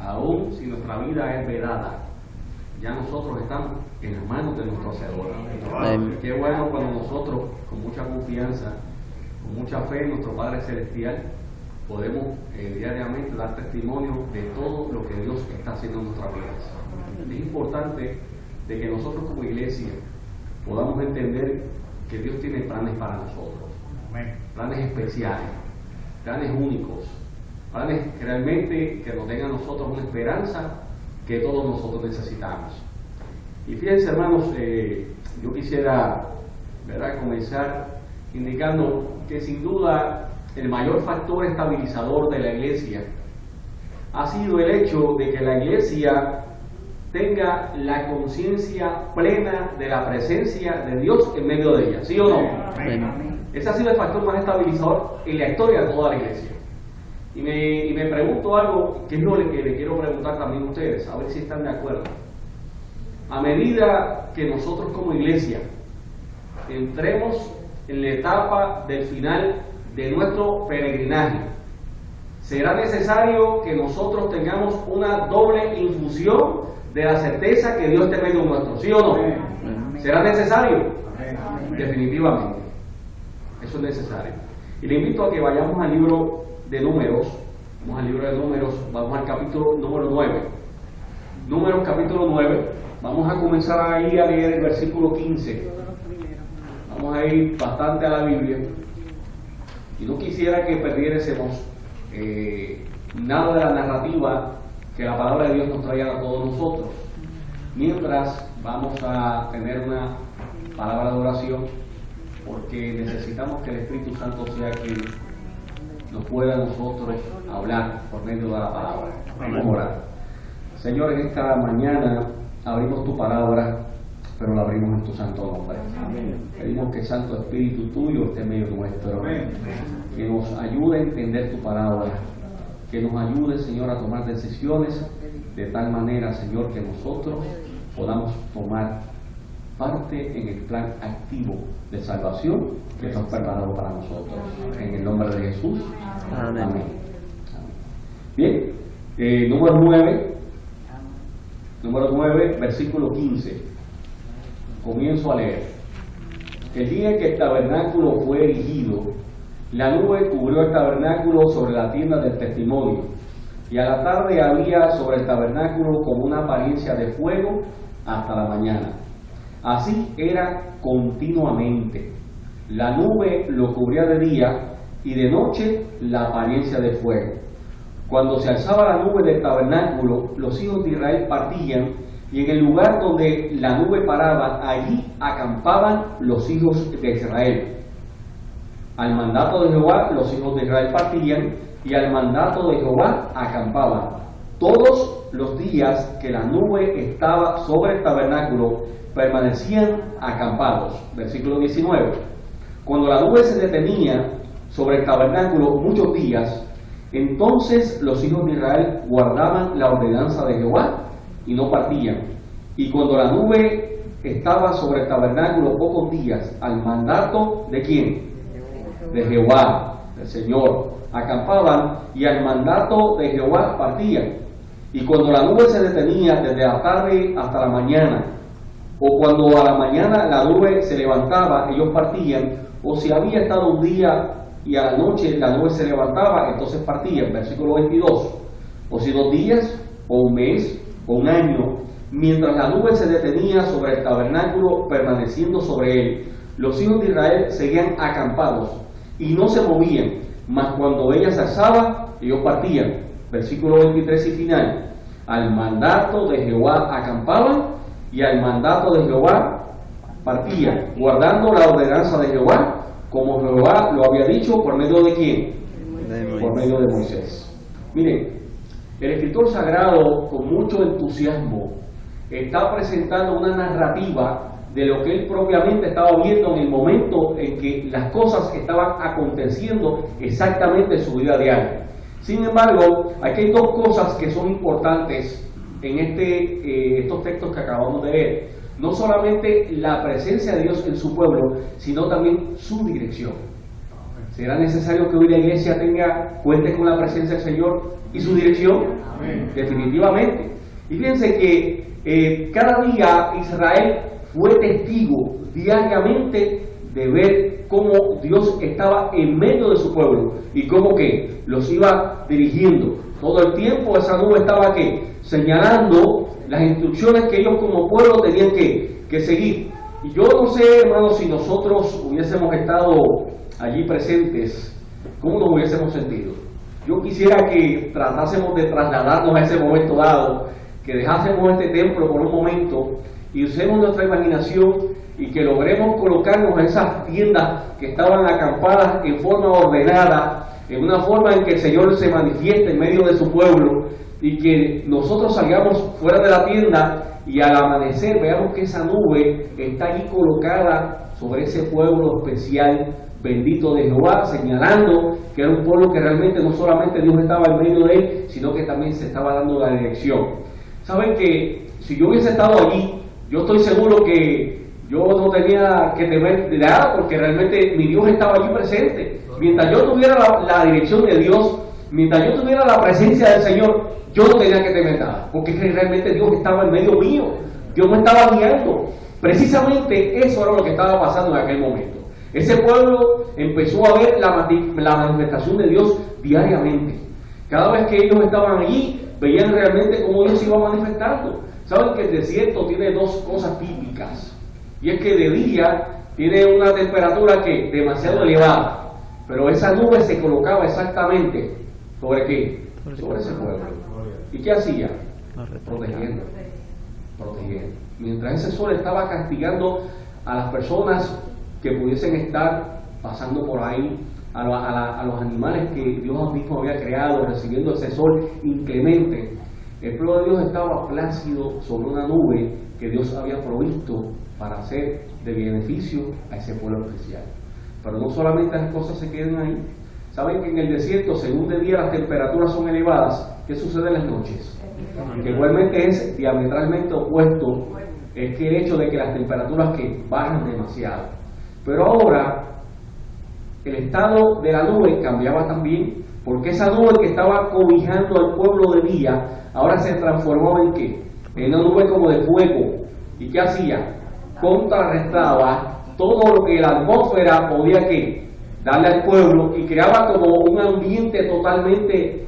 aún si nuestra vida es vedada, ya nosotros estamos en las manos de nuestro Hacedor. Qué bueno cuando nosotros, con mucha confianza, con mucha fe en nuestro Padre Celestial, podemos diariamente dar testimonio de todo lo que Dios está haciendo en nuestras vidas. Es importante de que nosotros como iglesia podamos entender que Dios tiene planes para nosotros, planes especiales, planes únicos, planes realmente que nos den a nosotros una esperanza que todos nosotros necesitamos. Y fíjense, hermanos, yo quisiera, ¿verdad?, comenzar indicando que sin duda el mayor factor estabilizador de la iglesia ha sido el hecho de que la iglesia tenga la conciencia plena de la presencia de Dios en medio de ella, ¿sí o no? Amén. Ese ha sido el factor más estabilizador en la historia de toda la iglesia. Y me pregunto algo, que es lo que le quiero preguntar también a ustedes, a ver si están de acuerdo. A medida que nosotros como iglesia entremos en la etapa del final de nuestro peregrinaje, será necesario que nosotros tengamos una doble infusión de la certeza que Dios está en medio nuestro, ¿sí o no? ¿Será necesario? Definitivamente. Eso es necesario. Y le invito a que vayamos al libro de Números. Vamos al libro de Números, vamos al capítulo número 9. Números capítulo 9. Vamos a comenzar ahí a leer el versículo 15. Vamos a ir bastante a la Biblia. Y no quisiera que perdiésemos nada de la narrativa que la palabra de Dios nos trae a todos nosotros. Mientras vamos a tener una palabra de oración, porque necesitamos que el Espíritu Santo sea quien nos pueda a nosotros hablar por medio de la palabra. Vamos a orar. Señor, en esta mañana abrimos tu palabra, pero la abrimos en tu santo nombre. Pedimos que el Santo Espíritu tuyo esté en medio nuestro, que nos ayude a entender tu palabra, que nos ayude, Señor, a tomar decisiones de tal manera, Señor, que nosotros podamos tomar parte en el plan activo de salvación que nos ha preparado para nosotros. En el nombre de Jesús. Amén. Amén. Bien, número 9, versículo 15. Comienzo a leer. El día en que el tabernáculo fue erigido, la nube cubrió el tabernáculo sobre la tienda del testimonio, y a la tarde había sobre el tabernáculo como una apariencia de fuego hasta la mañana. Así era continuamente. La nube lo cubría de día y de noche la apariencia de fuego. Cuando se alzaba la nube del tabernáculo, los hijos de Israel partían, y en el lugar donde la nube paraba, allí acampaban los hijos de Israel. Al mandato de Jehová, los hijos de Israel partían, y al mandato de Jehová acampaban. Todos los días que la nube estaba sobre el tabernáculo, permanecían acampados. Versículo 19. Cuando la nube se detenía sobre el tabernáculo muchos días, entonces los hijos de Israel guardaban la ordenanza de Jehová y no partían. Y cuando la nube estaba sobre el tabernáculo pocos días, al mandato ¿de quién? De Jehová, del Señor, acampaban, y al mandato de Jehová partían. Y cuando la nube se detenía desde la tarde hasta la mañana, o cuando a la mañana la nube se levantaba, ellos partían, o si había estado un día y a la noche la nube se levantaba, entonces partían. Versículo 22. O si 2 días, o un mes, o un año, mientras la nube se detenía sobre el tabernáculo, permaneciendo sobre él, los hijos de Israel seguían acampados y no se movían, mas cuando ella se alzaba, ellos partían. Versículo 23 y final. Al mandato de Jehová acampaban, y al mandato de Jehová partían, guardando la ordenanza de Jehová, como Jehová lo había dicho. ¿Por medio de quién? Por medio de Moisés. Miren, el escritor sagrado, con mucho entusiasmo, está presentando una narrativa de lo que él propiamente estaba viendo en el momento en que las cosas estaban aconteciendo exactamente en su vida diaria. Sin embargo, aquí hay 2 cosas que son importantes en estos textos que acabamos de leer. No solamente la presencia de Dios en su pueblo, sino también su dirección. ¿Será necesario que hoy la iglesia cuente con la presencia del Señor y su dirección? Amén. Definitivamente. Y fíjense que cada día Israel fue testigo diariamente de ver cómo Dios estaba en medio de su pueblo y cómo que los iba dirigiendo. Todo el tiempo esa nube estaba señalando las instrucciones que ellos como pueblo tenían que seguir. Y yo no sé, hermanos, si nosotros hubiésemos estado allí presentes, ¿cómo nos hubiésemos sentido? Yo quisiera que tratásemos de trasladarnos a ese momento dado, que dejásemos este templo por un momento y usemos nuestra imaginación y que logremos colocarnos en esas tiendas que estaban acampadas en forma ordenada, en una forma en que el Señor se manifieste en medio de su pueblo, y que nosotros salgamos fuera de la tienda y al amanecer veamos que esa nube está allí colocada sobre ese pueblo especial, bendito de Jehová, señalando que era un pueblo que realmente no solamente Dios estaba en medio de él, sino que también se estaba dando la dirección. Saben que si yo hubiese estado allí, yo estoy seguro que yo no tenía que temer de nada, porque realmente mi Dios estaba allí presente. Mientras yo tuviera la dirección de Dios, mientras yo tuviera la presencia del Señor, yo no tenía que temer nada, porque realmente Dios estaba en medio mío, Dios me estaba guiando. Precisamente eso era lo que estaba pasando en aquel momento. Ese pueblo empezó a ver la manifestación de Dios diariamente. Cada vez que ellos estaban allí, veían realmente cómo Dios se iba manifestando. Saben que el desierto tiene dos cosas típicas, y es que de día tiene una temperatura demasiado elevada, pero esa nube se colocaba exactamente ¿sobre qué? Sobre ese pueblo. ¿Y qué hacía? Protegiendo. Mientras ese sol estaba castigando a las personas que pudiesen estar pasando por ahí, a los animales que Dios mismo había creado, recibiendo ese sol inclemente, el pueblo de Dios estaba plácido sobre una nube que Dios había provisto para hacer de beneficio a ese pueblo especial. Pero no solamente las cosas se quedan ahí. Saben que en el desierto, según de día las temperaturas son elevadas, ¿qué sucede en las noches? Que igualmente es diametralmente opuesto, es que el hecho de que las temperaturas bajan demasiado. Pero ahora el estado de la nube cambiaba también, porque esa nube que estaba cobijando al pueblo de día, ahora se transformó en ¿qué? En una nube como de fuego. ¿Y qué hacía? Contrarrestaba todo lo que la atmósfera podía darle al pueblo, y creaba como un ambiente totalmente,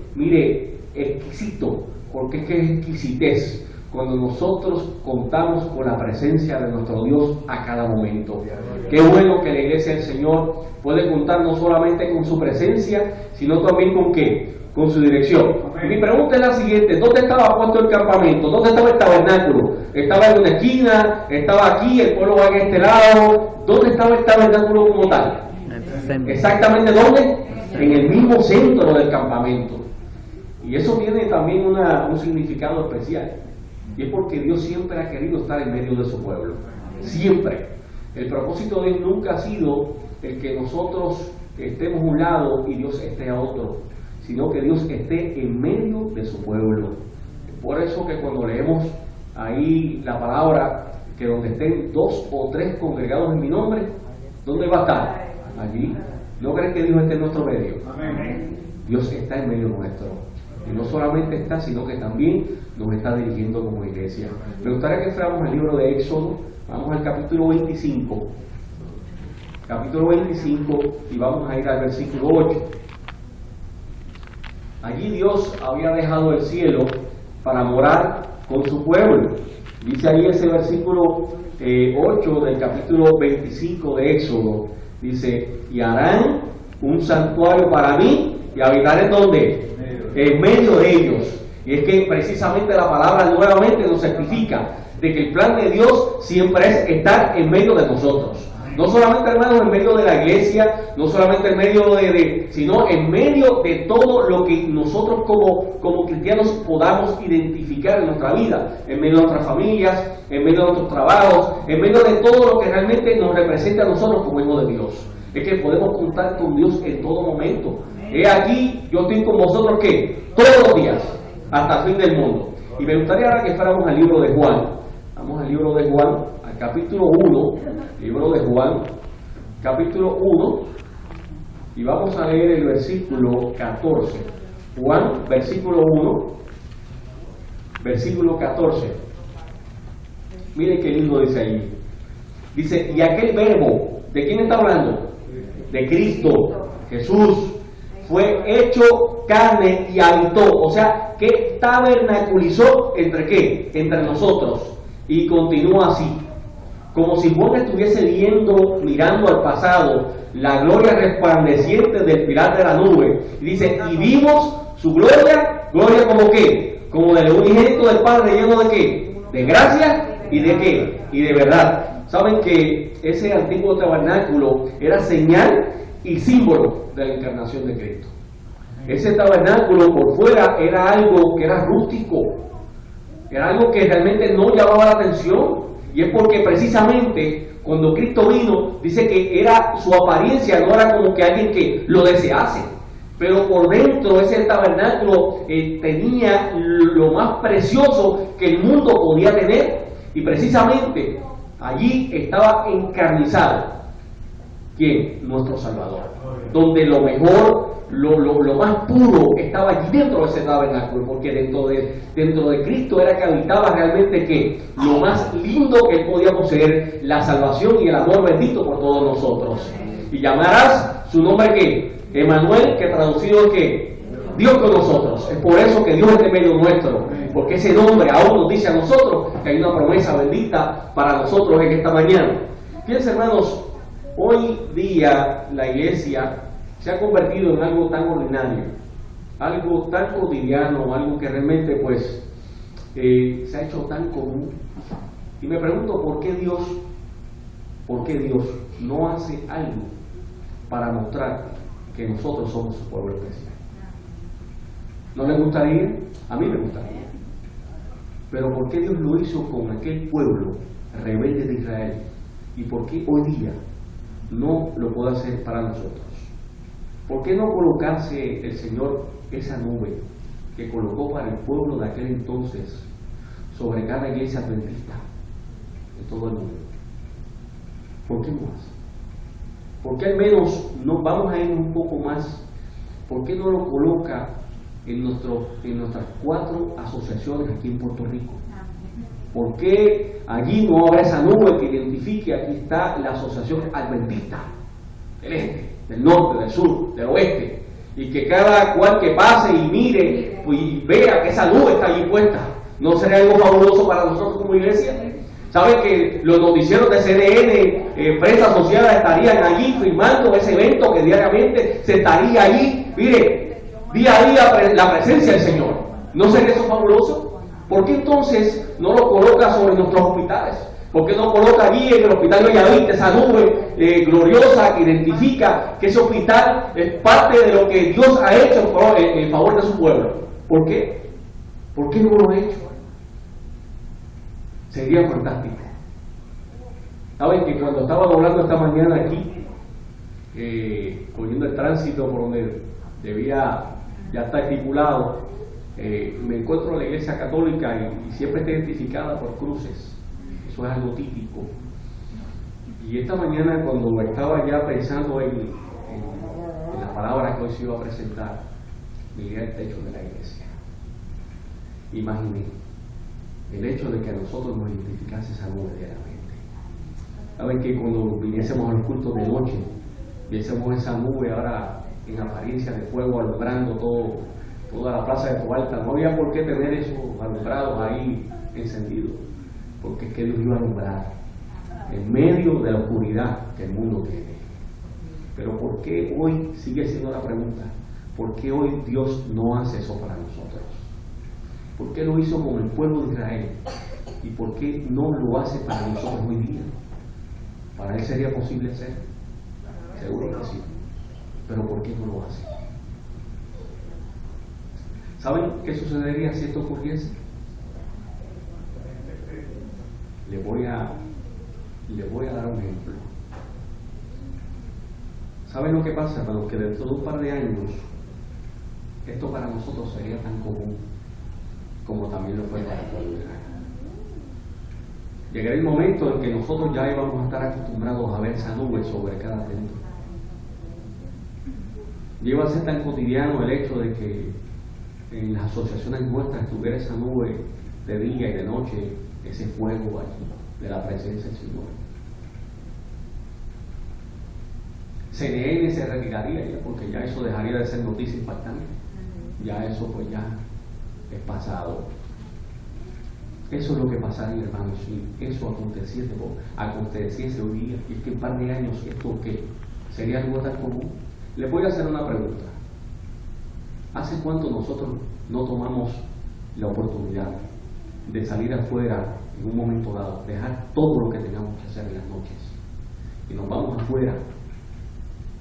exquisito, porque es que es exquisitez cuando nosotros contamos con la presencia de nuestro Dios a cada momento. Qué bueno que la iglesia del Señor puede contar no solamente con su presencia, sino también con ¿qué? Con su dirección. Mi pregunta es la siguiente: ¿dónde estaba puesto el campamento? ¿Dónde estaba el tabernáculo? ¿Estaba en una esquina? ¿Estaba aquí? ¿El pueblo va en este lado? ¿Dónde estaba el tabernáculo como tal? Exactamente, ¿dónde? En el mismo centro del campamento. Y eso tiene también un significado especial, y es porque Dios siempre ha querido estar en medio de su pueblo, siempre. El propósito de Dios nunca ha sido el que nosotros estemos a un lado y Dios esté a otro, sino que Dios esté en medio de su pueblo. Por eso que cuando leemos ahí la palabra, que donde estén 2 o 3 congregados en mi nombre, ¿dónde va a estar? Allí. ¿No creen que Dios esté en nuestro medio? Amén. Dios está en medio nuestro, y no solamente está, sino que también nos está dirigiendo como iglesia. Me gustaría que fuéramos al libro de Éxodo. Vamos al capítulo 25, y vamos a ir al versículo 8. Allí Dios había dejado el cielo para morar con su pueblo. Dice ahí ese versículo 8 del capítulo 25 de Éxodo. Dice: y harán un santuario para mí, y habitaré ¿en dónde? En medio de ellos. Y es que precisamente la palabra nuevamente nos certifica de que el plan de Dios siempre es estar en medio de nosotros. No solamente, hermanos, en medio de la iglesia, no solamente en medio sino en medio de todo lo que nosotros como cristianos podamos identificar en nuestra vida, en medio de nuestras familias, en medio de nuestros trabajos, en medio de todo lo que realmente nos representa a nosotros como hijos de Dios. Es que podemos contar con Dios en todo momento. He aquí, yo estoy con vosotros ¿qué? Todos los días, hasta el fin del mundo. Y me gustaría ahora que fuéramos al libro de Juan. Vamos al libro de Juan, al capítulo 1, libro de Juan, capítulo 1, y vamos a leer el versículo 14. Juan, versículo 1, versículo 14. Miren qué lindo dice allí. Dice, y aquel verbo, ¿de quién está hablando? De Cristo, Jesús, fue hecho carne y habitó, o sea, que tabernaculizó ¿entre qué? Entre nosotros. Y continúa así, como si Juan estuviese mirando al pasado, la gloria resplandeciente del pilar de la nube. Y dice, y vimos su gloria como qué, como del unigénito del Padre, lleno de qué, de gracia y de qué, y de verdad. Saben que ese antiguo tabernáculo era señal y símbolo de la encarnación de Cristo. Ese tabernáculo por fuera era algo que era rústico, era algo que realmente no llamaba la atención, y es porque precisamente cuando Cristo vino, dice que su apariencia no era como que alguien que lo desease, pero por dentro ese tabernáculo tenía lo más precioso que el mundo podía tener, y precisamente allí estaba encarnizado ¿quién? Nuestro Salvador, donde lo mejor, lo más puro estaba allí dentro de ese tabernáculo, porque dentro de Cristo era que habitaba realmente que lo más lindo que él podía poseer, la salvación y el amor bendito por todos nosotros. Y llamarás su nombre ¿qué? Emmanuel, que traducido es ¿qué? Dios con nosotros. Es por eso que Dios es en medio nuestro, porque ese nombre aún nos dice a nosotros que hay una promesa bendita para nosotros en esta mañana. Fíjense, hermanos, hoy día la iglesia se ha convertido en algo tan ordinario, algo tan cotidiano, algo que realmente pues se ha hecho tan común. Y me pregunto ¿por qué Dios no hace algo para mostrar que nosotros somos su pueblo especial? ¿No le gustaría? A mí me gustaría. Pero ¿por qué Dios lo hizo con aquel pueblo rebelde de Israel? ¿Y por qué hoy día no lo puede hacer para nosotros? ¿Por qué no colocarse el Señor esa nube que colocó para el pueblo de aquel entonces sobre cada iglesia adventista de todo el mundo? ¿Por qué no hace? ¿Por qué al menos no vamos a ir un poco más? ¿Por qué no lo coloca en nuestras 4 asociaciones aquí en Puerto Rico? ¿Por qué allí no habrá esa nube que identifique aquí está la asociación adventista del este, del norte, del sur, del oeste, y que cada cual que pase y mire pues, y vea que esa nube está allí puesta? ¿No sería algo fabuloso para nosotros como iglesia? ¿Saben que los noticieros de CDN, prensa asociada, estarían allí filmando ese evento que diariamente se estaría allí? Mire, día a día la presencia del Señor. ¿No sería eso fabuloso? ¿Por qué entonces no lo coloca sobre nuestros hospitales? ¿Por qué no coloca allí en el hospital de Bellavista esa nube gloriosa que identifica que ese hospital es parte de lo que Dios ha hecho en favor de su pueblo? ¿Por qué? ¿Por qué no lo ha hecho? Sería fantástico. Saben que cuando estaba doblando esta mañana aquí, cogiendo el tránsito por donde debía ya estar estipulado, me encuentro en la iglesia católica y siempre está identificada por cruces. Eso es algo típico. Y esta mañana, cuando estaba ya pensando en la palabra que hoy se iba a presentar, miré al techo de la iglesia. Imaginé el hecho de que a nosotros nos identificase esa nube diariamente. Saben que cuando viniésemos a los cultos de noche, viésemos esa nube ahora en apariencia de fuego alumbrando toda la plaza de Toalta, no había por qué tener esos alumbrados ahí encendidos, porque es que Dios iba a alumbrar en medio de la oscuridad que el mundo tiene. Pero ¿por qué hoy sigue siendo la pregunta? ¿Por qué hoy Dios no hace eso para nosotros? ¿Por qué lo hizo con el pueblo de Israel? ¿Y por qué no lo hace para nosotros hoy día? ¿Para Él sería posible hacer? Seguro que sí. Pero ¿por qué no lo hace? ¿Saben qué sucedería si esto ocurriese? Le voy a dar un ejemplo. ¿Saben lo que pasa, hermanos? Que dentro de un par de años esto para nosotros sería tan común como también lo fue para el pueblo de Israel. Llegará el momento en que nosotros ya íbamos a estar acostumbrados a ver esa nube sobre cada templo. Lleva a ser tan cotidiano el hecho de que en las asociaciones nuestras estuviera esa nube de día y de noche, ese fuego aquí de la presencia del Señor. CNN se retiraría ya, porque ya eso dejaría de ser noticia impactante. Ya eso pues ya es pasado. Eso es lo que pasaría, hermanos, si eso aconteciese hoy día. Y es que en un par de años esto ¿qué? Sería algo tan común. Les voy a hacer una pregunta. ¿Hace cuánto nosotros no tomamos la oportunidad de salir afuera en un momento dado, dejar todo lo que tengamos que hacer en las noches y nos vamos afuera,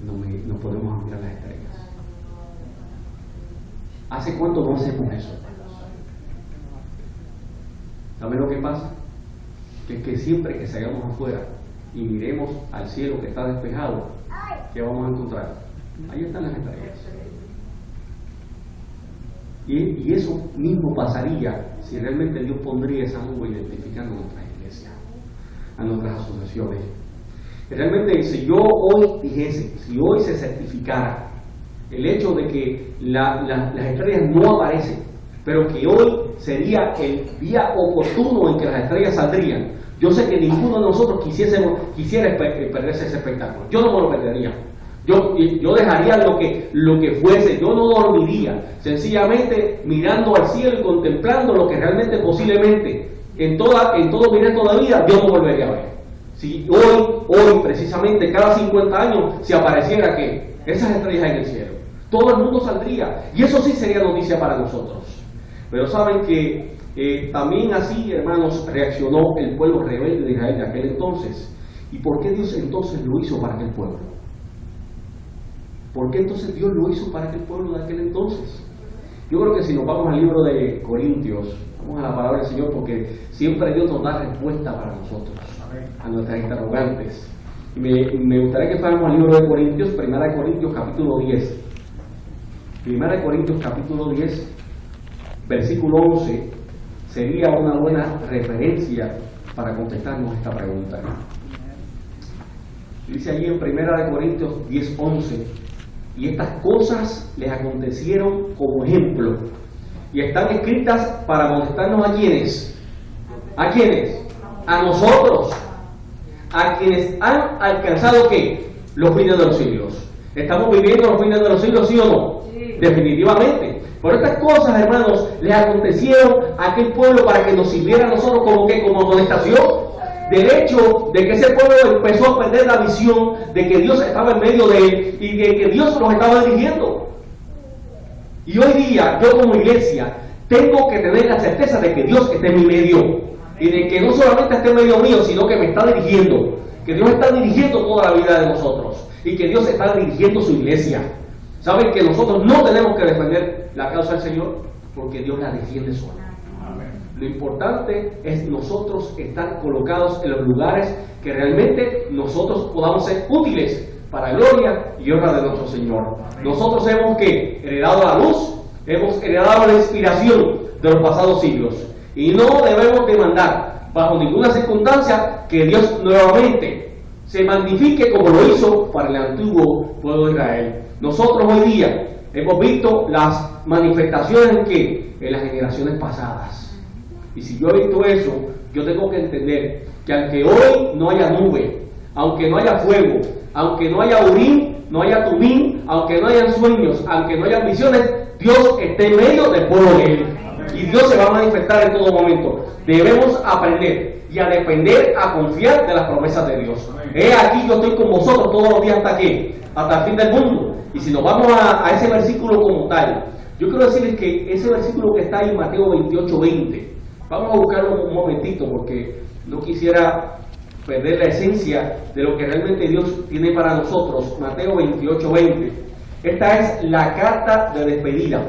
nos podemos mirar las estrellas? ¿Hace cuánto no hacemos eso? ¿Saben lo que pasa? Que es que siempre que salgamos afuera y miremos al cielo que está despejado, ¿qué vamos a encontrar? Ahí están las estrellas. Y eso mismo pasaría si realmente Dios pondría esa nube identificando a nuestras iglesias, a nuestras asociaciones. Y realmente, si yo hoy dijese, si hoy se certificara el hecho de que las estrellas no aparecen, pero que hoy sería el día oportuno en que las estrellas saldrían, yo sé que ninguno de nosotros quisiera perderse ese espectáculo. Yo no me lo perdería. Yo dejaría lo que fuese. Yo no dormiría, sencillamente mirando al cielo y contemplando lo que realmente posiblemente en todo mi resto de la vida Dios no volvería a ver. Si hoy precisamente cada 50 años se apareciera que esas estrellas en el cielo, todo el mundo saldría, y eso sí sería noticia para nosotros. Pero saben que también así, hermanos, reaccionó el pueblo rebelde de Israel de aquel entonces. ¿Y por qué Dios entonces lo hizo para aquel pueblo? ¿Por qué entonces Dios lo hizo para aquel pueblo de aquel entonces? Yo creo que si nos vamos al libro de Corintios, vamos a la palabra del Señor, porque siempre Dios nos da respuesta para nosotros, a nuestras interrogantes. Y me gustaría que fuéramos al libro de Corintios, 1 Corintios capítulo 10. 1 Corintios capítulo 10, versículo 11, sería una buena referencia para contestarnos esta pregunta. Dice allí en 1 Corintios 10, 11: y estas cosas les acontecieron como ejemplo, y están escritas para amonestarnos a quienes, a nosotros, a quienes han alcanzado ¿qué? Los fines de los siglos. ¿Estamos viviendo los fines de los siglos, sí o no? Sí. Definitivamente. Por estas cosas, hermanos, les acontecieron a aquel pueblo para que nos sirviera a nosotros como amonestación del hecho de que ese pueblo empezó a perder la visión de que Dios estaba en medio de él y de que Dios los estaba dirigiendo. Y hoy día, yo como iglesia, tengo que tener la certeza de que Dios está en mi medio y de que no solamente está en medio mío, sino que me está dirigiendo, que Dios está dirigiendo toda la vida de nosotros y que Dios está dirigiendo su iglesia. Saben que nosotros no tenemos que defender la causa del Señor porque Dios la defiende sola. Lo importante es nosotros estar colocados en los lugares que realmente nosotros podamos ser útiles para gloria y honra de nuestro Señor. Nosotros hemos ¿qué? Heredado la luz, hemos heredado la inspiración de los pasados siglos y no debemos demandar bajo ninguna circunstancia que Dios nuevamente se magnifique como lo hizo para el antiguo pueblo de Israel. Nosotros hoy día hemos visto las manifestaciones en las generaciones pasadas. Y si yo he visto eso, yo tengo que entender que aunque hoy no haya nube, aunque no haya fuego, aunque no haya Urim, no haya Tumim, aunque no haya sueños, aunque no haya visiones, Dios está en medio del pueblo de Él. Y Dios se va a manifestar en todo momento. Debemos aprender y a depender, a confiar de las promesas de Dios. He aquí yo estoy con vosotros todos los días hasta ¿qué? Hasta el fin del mundo. Y si nos vamos a ese versículo como tal, yo quiero decirles que ese versículo que está ahí en Mateo 28, 20, vamos a buscarlo un momentito porque no quisiera perder la esencia de lo que realmente Dios tiene para nosotros. Mateo 28, 20. Esta es la carta de despedida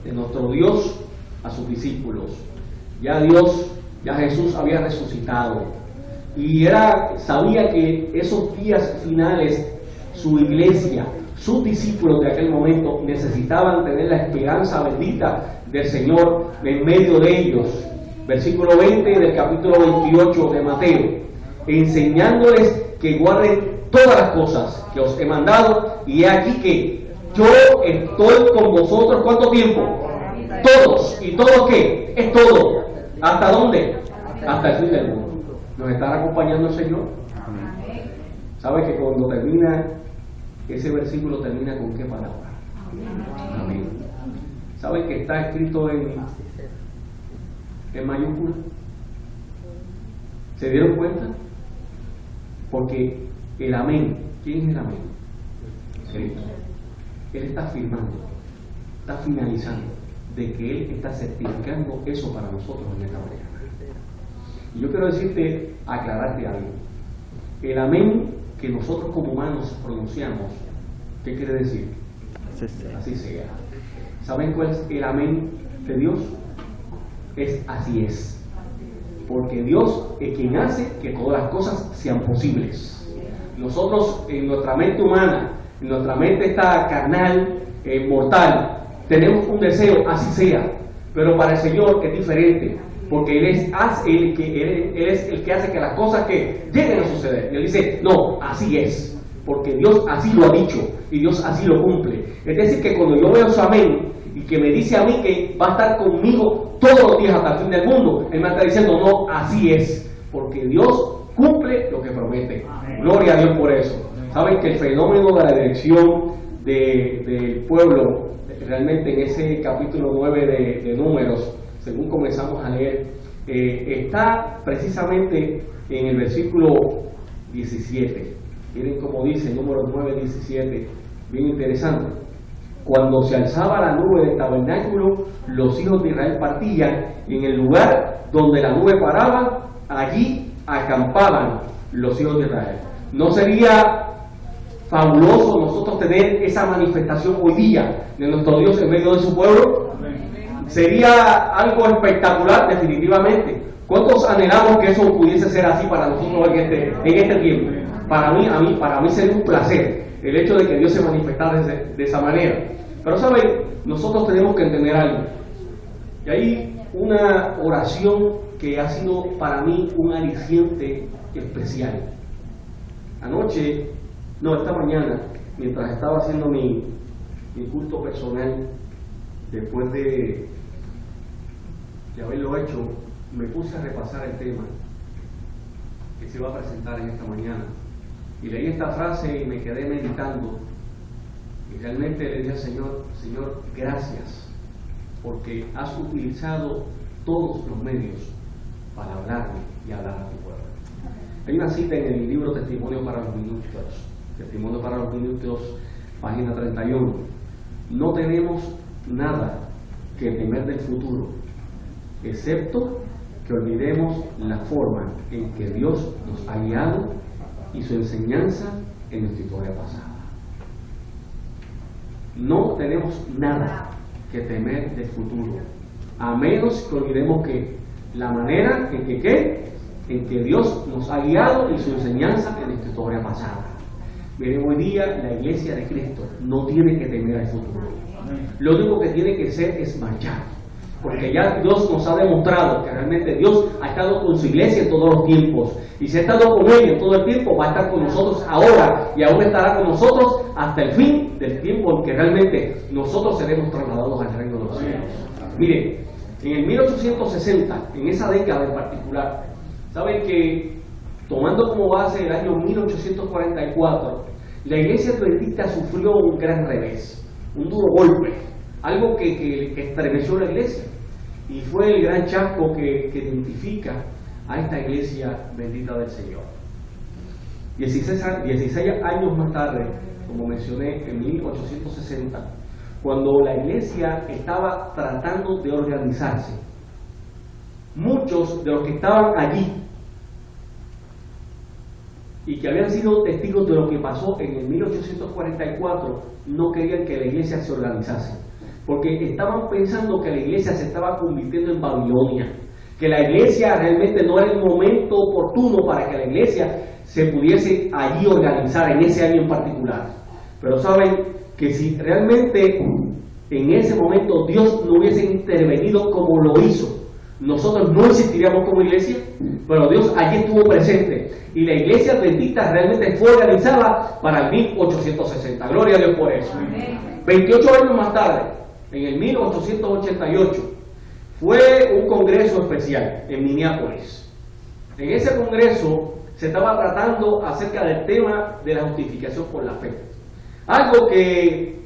de nuestro Dios a sus discípulos. Ya Jesús había resucitado y sabía que esos días finales su iglesia, sus discípulos de aquel momento necesitaban tener la esperanza bendita del Señor en medio de ellos. Versículo 20 del capítulo 28 de Mateo: enseñándoles que guarden todas las cosas que os he mandado, y he aquí que yo estoy con vosotros, ¿cuánto tiempo? Todos. ¿Y todo qué? Es todo. ¿Hasta dónde? Hasta el fin del mundo. ¿Nos estará acompañando el Señor? ¿Sabe que cuando termina, ese versículo termina con qué palabra? Amén. ¿Sabe que está escrito en mayúscula? ¿Se dieron cuenta? Porque el amén, ¿quién es el amén? Cristo. Él está afirmando, está finalizando de que Él está certificando eso para nosotros en esta mañana. Y yo quiero decirte, aclararte algo. El amén que nosotros como humanos pronunciamos, ¿qué quiere decir? Así sea. ¿Saben cuál es el amén de Dios? Es así es. Porque Dios es quien hace que todas las cosas sean posibles. Nosotros en nuestra mente humana, en nuestra mente está carnal, mortal, tenemos un deseo, así sea. Pero para el Señor es diferente. Porque Él es el que hace que las cosas que lleguen a suceder. Y Él dice, no, así es. Porque Dios así lo ha dicho y Dios así lo cumple. Es decir, que cuando yo veo su amén y que me dice a mí que va a estar conmigo todos los días hasta el fin del mundo, Él me está diciendo, no, así es. Porque Dios cumple lo que promete. Amén. Gloria a Dios por eso. Saben que el fenómeno de la dirección del pueblo, realmente en ese capítulo 9 de Números, según comenzamos a leer, está precisamente en el versículo 17. Miren cómo dice, Números 9, 17, bien interesante. Cuando se alzaba la nube del tabernáculo, los hijos de Israel partían, y en el lugar donde la nube paraba, allí acampaban los hijos de Israel. ¿No sería fabuloso nosotros tener esa manifestación hoy día de nuestro Dios en medio de su pueblo? Sería algo espectacular, definitivamente. ¿Cuántos anhelamos que eso pudiese ser así para nosotros en este tiempo? Para mí sería un placer el hecho de que Dios se manifestara de esa manera. Pero saben, nosotros tenemos que entender algo. Y hay una oración que ha sido para mí un aliciente especial. Esta mañana, mientras estaba haciendo mi culto personal, después de haberlo hecho, me puse a repasar el tema que se va a presentar en esta mañana. Y leí esta frase y me quedé meditando. Y realmente le dije al Señor, Señor, gracias, porque has utilizado todos los medios para hablarme y hablar a tu pueblo. Hay una cita en el libro Testimonio para los Minutos, página 31. No tenemos nada que temer del futuro, excepto que olvidemos la forma en que Dios nos ha guiado y su enseñanza en nuestra historia pasada. No tenemos nada que temer del futuro, a menos que olvidemos que la manera en que Dios nos ha guiado y su enseñanza en nuestra historia pasada. Miren, hoy día la iglesia de Cristo no tiene que temer al futuro. Lo único que tiene que ser es marchar. Porque ya Dios nos ha demostrado que realmente Dios ha estado con su iglesia en todos los tiempos. Y si ha estado con ella en todo el tiempo, va a estar con nosotros ahora. Y aún estará con nosotros hasta el fin del tiempo en que realmente nosotros seremos trasladados al reino de los cielos. Miren, en el 1860, en esa década en particular, saben que tomando como base el año 1844, la iglesia adventista sufrió un gran revés, un duro golpe, algo que estremeció la iglesia, y fue el gran chasco que identifica a esta iglesia bendita del Señor. 16 años más tarde, como mencioné, en 1860, cuando la iglesia estaba tratando de organizarse, muchos de los que estaban allí y que habían sido testigos de lo que pasó en el 1844 no querían que la iglesia se organizase, porque estaban pensando que la iglesia se estaba convirtiendo en Babilonia, que la iglesia realmente no era el momento oportuno para que la iglesia se pudiese allí organizar en ese año en particular. Pero saben que si realmente en ese momento Dios no hubiese intervenido como lo hizo, nosotros no existiríamos como iglesia, pero Dios allí estuvo presente y la iglesia adventista realmente fue organizada para el 1860. Gloria a Dios por eso. 28 años más tarde, en el 1888, fue un congreso especial en Minneapolis. En ese congreso se estaba tratando acerca del tema de la justificación por la fe, algo que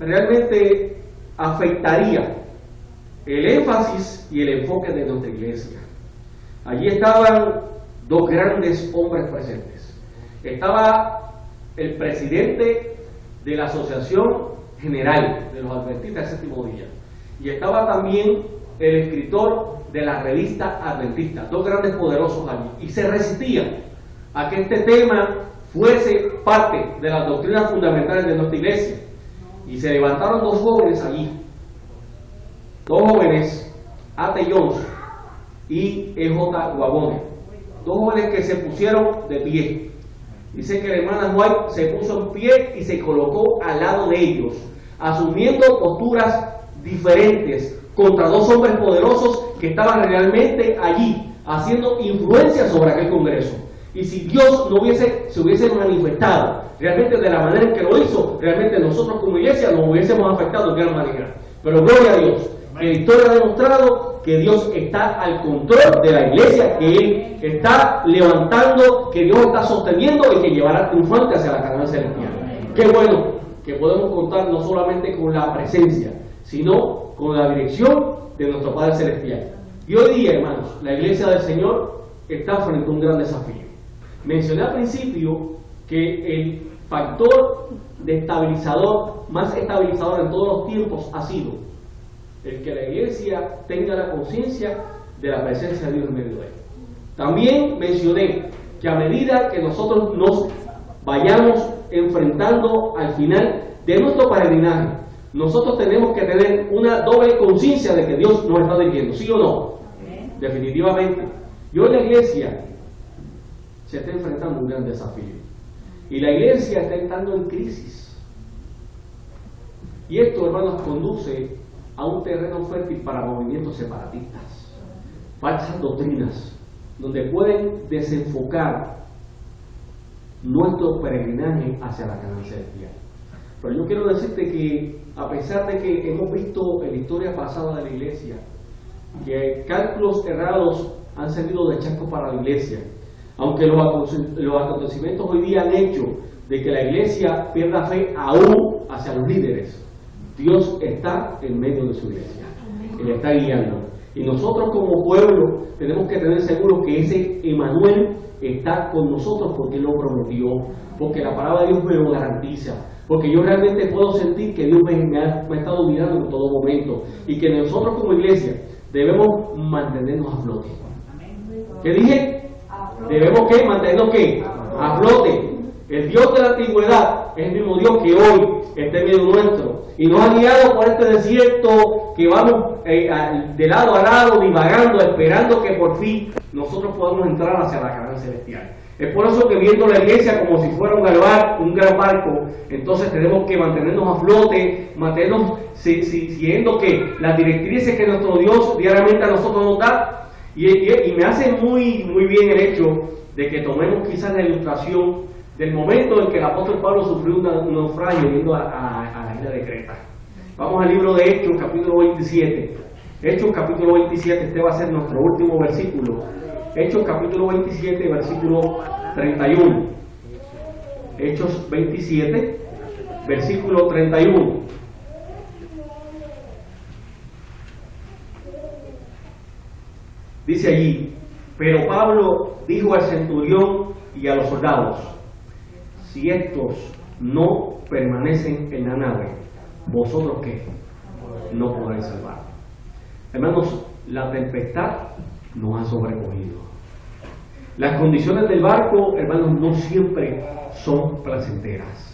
realmente afectaría el énfasis y el enfoque de nuestra iglesia. Allí estaban dos grandes hombres presentes. Estaba el presidente de la Asociación General de los Adventistas del Séptimo Día y estaba también el escritor de la revista Adventista, dos grandes poderosos allí, y se resistían a que este tema fuese parte de las doctrinas fundamentales de nuestra iglesia. Y se levantaron dos jóvenes allí, dos jóvenes, A.T. Jones y E.J. Wagone, dos jóvenes que se pusieron de pie. Dice que la hermana White se puso en pie y se colocó al lado de ellos, asumiendo posturas diferentes contra dos hombres poderosos que estaban realmente allí, haciendo influencia sobre aquel congreso. Y si Dios no se hubiese manifestado realmente de la manera en que lo hizo, realmente nosotros como iglesia nos hubiésemos afectado de gran manera. Pero gloria a Dios, que la historia ha demostrado que Dios está al control de la iglesia, que Él está levantando, que Dios está sosteniendo y que llevará triunfante hacia la Canaán celestial. Qué bueno que podemos contar no solamente con la presencia, sino con la dirección de nuestro Padre Celestial. Y hoy día, hermanos, la iglesia del Señor está frente a un gran desafío. Mencioné al principio que el factor más estabilizador en todos los tiempos ha sido el que la iglesia tenga la conciencia de la presencia de Dios en medio de él. También mencioné que a medida que nosotros nos vayamos enfrentando al final de nuestro peregrinaje, nosotros tenemos que tener una doble conciencia de que Dios nos está dirigiendo, ¿sí o no? Definitivamente. Y hoy la iglesia se está enfrentando a un gran desafío. Y la iglesia está entrando en crisis. Y esto, hermanos, conduce a un terreno fértil para movimientos separatistas, falsas doctrinas, donde pueden desenfocar nuestro peregrinaje hacia la Canaán celestial. Pero yo quiero decirte que, a pesar de que hemos visto en la historia pasada de la iglesia que cálculos errados han servido de chasco para la iglesia, aunque los acontecimientos hoy día han hecho de que la iglesia pierda fe aún hacia los líderes, Dios está en medio de su iglesia, Él está guiando. Y nosotros como pueblo tenemos que tener seguro que ese Emmanuel está con nosotros porque Él lo prometió, porque la palabra de Dios me lo garantiza, porque yo realmente puedo sentir que Dios me ha estado mirando en todo momento y que nosotros como iglesia debemos mantenernos a flote. ¿Qué dije? Debemos ¿qué? Mantenernos ¿qué? A flote. El Dios de la antigüedad es el mismo Dios que hoy está en medio nuestro y nos ha guiado por este desierto que vamos de lado a lado divagando, esperando que por fin nosotros podamos entrar hacia la Canaán celestial. Es por eso que viendo la iglesia como si fuera un gran barco, entonces tenemos que mantenernos a flote, mantenernos siguiendo que las directrices que nuestro Dios diariamente a nosotros nos da. Y me hace muy bien el hecho de que tomemos quizás la ilustración del momento en que el apóstol Pablo sufrió un naufragio yendo a la isla de Creta. Vamos al libro de Hechos, capítulo 27. Hechos, capítulo 27, este va a ser nuestro último versículo. Hechos, capítulo 27, versículo 31. Hechos 27, versículo 31. Dice allí: pero Pablo dijo al centurión y a los soldados: si estos no permanecen en la nave, ¿vosotros qué? No podréis salvar. Hermanos, la tempestad nos ha sobrecogido. Las condiciones del barco, hermanos, no siempre son placenteras.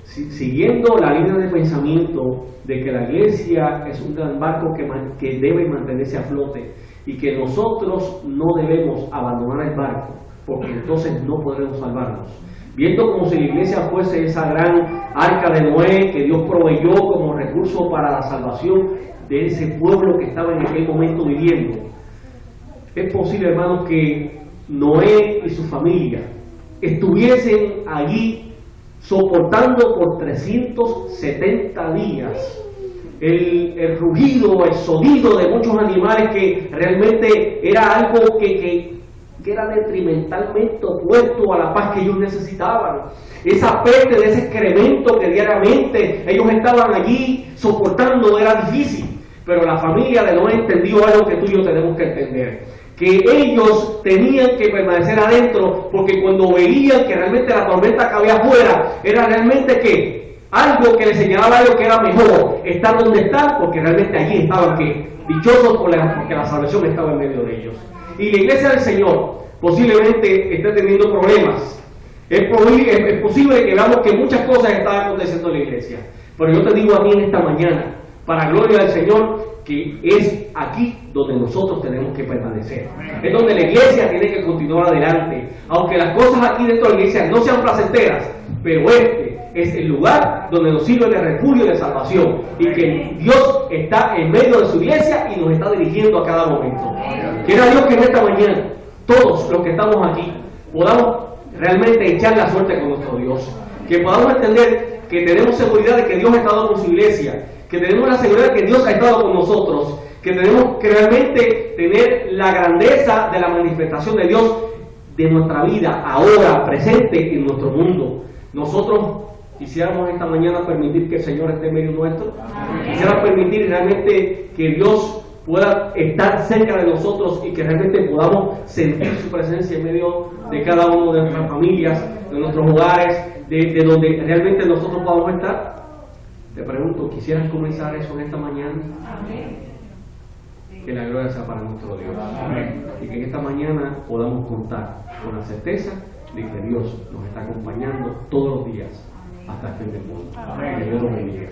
Siguiendo la línea de pensamiento de que la iglesia es un gran barco que debe mantenerse a flote y que nosotros no debemos abandonar el barco, porque entonces no podremos salvarnos. Viendo como si la iglesia fuese esa gran arca de Noé que Dios proveyó como recurso para la salvación de ese pueblo que estaba en aquel momento viviendo. Es posible, hermanos, que Noé y su familia estuviesen allí soportando por 370 días el rugido, el sonido de muchos animales, que realmente era algo que era detrimentalmente opuesto a la paz que ellos necesitaban. Esa peste de ese excremento que diariamente ellos estaban allí soportando era difícil, pero la familia de Noé entendió algo que tú y yo tenemos que entender, que ellos tenían que permanecer adentro, porque cuando veían que realmente la tormenta que había afuera era realmente que algo que les señalaba algo que era mejor estar donde están, porque realmente allí estaban dichosos porque la salvación estaba en medio de ellos. Y la iglesia del Señor posiblemente esté teniendo problemas. Es posible que veamos que muchas cosas están aconteciendo en la iglesia, pero yo te digo a ti en esta mañana, para gloria del Señor, que es aquí donde nosotros tenemos que permanecer. Es donde la iglesia tiene que continuar adelante, aunque las cosas aquí dentro de la iglesia no sean placenteras, pero es el lugar donde nos sirve de refugio y de salvación, y que Dios está en medio de su iglesia y nos está dirigiendo a cada momento. Quiera Dios que en esta mañana todos los que estamos aquí podamos realmente echar la suerte con nuestro Dios, que podamos entender que tenemos seguridad de que Dios ha estado con su iglesia, que tenemos la seguridad de que Dios ha estado con nosotros, que tenemos que realmente tener la grandeza de la manifestación de Dios de nuestra vida, ahora, presente en nuestro mundo. Nosotros quisiéramos esta mañana permitir que el Señor esté en medio nuestro. Quisiera permitir realmente que Dios pueda estar cerca de nosotros y que realmente podamos sentir su presencia en medio de cada uno de nuestras familias, de nuestros hogares, de donde realmente nosotros podamos estar. Te pregunto, ¿quisieras comenzar eso en esta mañana? Amén. Que la gloria sea para nuestro Dios. Amén. Y que en esta mañana podamos contar con la certeza de que Dios nos está acompañando todos los días hasta el fin del mundo. Amén. Que Dios nos bendiga.